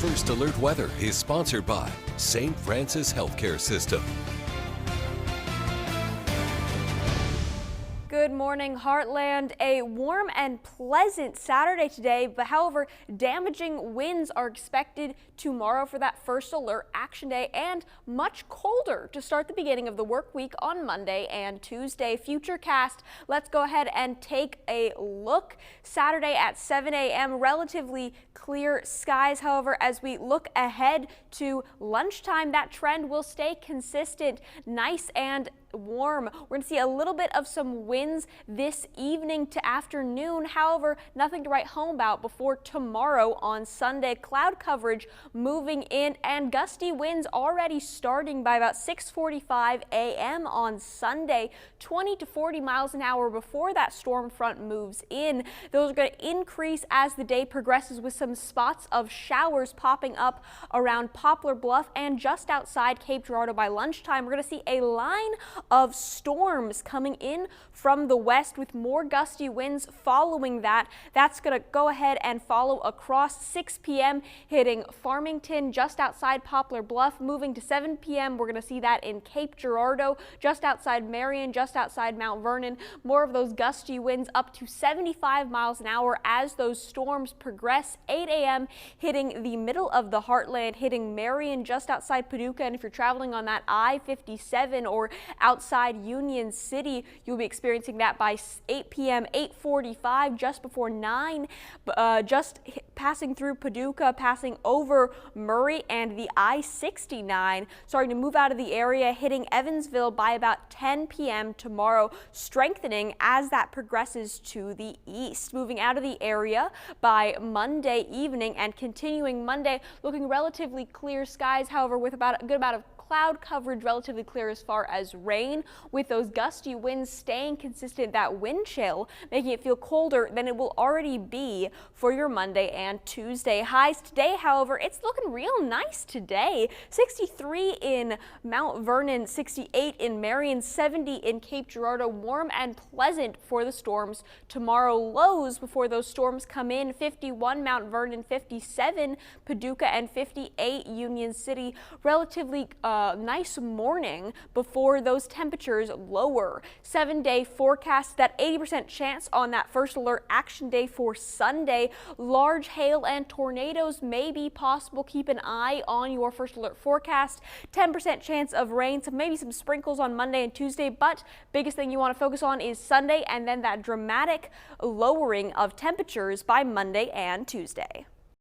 First Alert Weather is sponsored by St. Francis Healthcare System. Good morning, Heartland. A warm and pleasant Saturday today, but however, damaging winds are expected tomorrow for that first alert action day, and much colder to start the beginning of the work week on Monday and Tuesday. Futurecast, let's go ahead and take a look. Saturday at 7 a.m., relatively clear skies. However, as we look ahead to lunchtime, that trend will stay consistent, nice and warm. We're going to see a little bit of some winds this evening to afternoon. However, nothing to write home about before tomorrow on Sunday. Cloud coverage moving in and gusty winds already starting by about 6:45 a.m. on Sunday. 20 to 40 miles an hour before that storm front moves in. Those are going to increase as the day progresses, with some spots of showers popping up around Poplar Bluff and just outside Cape Girardeau by lunchtime. We're going to see a line of storms coming in from the west with more gusty winds following that. That's going to go ahead and follow across 6 p.m. hitting Farmington just outside Poplar Bluff. Moving to 7 p.m. we're going to see that in Cape Girardeau, just outside Marion, just outside Mount Vernon. More of those gusty winds up to 75 miles an hour as those storms progress. 8 a.m. hitting the middle of the heartland, hitting Marion just outside Paducah. And if you're traveling on that I-57 or outside Union City, you'll be experiencing that by 8 p.m., 8:45, just before 9, just passing through Paducah, passing over Murray and the I-69, starting to move out of the area, hitting Evansville by about 10 p.m. tomorrow, strengthening as that progresses to the east. Moving out of the area by Monday evening and continuing Monday, looking relatively clear skies, however, with about a good amount of cloud coverage, relatively clear as far as rain, with those gusty winds staying consistent. That wind chill making it feel colder than it will already be for your Monday and Tuesday. Highs today, however, it's looking real nice today. 63 in Mount Vernon, 68 in Marion, 70 in Cape Girardeau. Warm and pleasant for the storms tomorrow. Lows before those storms come in: 51 Mount Vernon, 57 Paducah, and 58 Union City. Relatively nice morning before those temperatures lower. 7-day forecast, that 80% chance on that first alert action day for Sunday. Large hail and tornadoes may be possible. Keep an eye on your first alert forecast. 10% chance of rain, so maybe some sprinkles on Monday and Tuesday, but biggest thing you want to focus on is Sunday, and then that dramatic lowering of temperatures by Monday and Tuesday.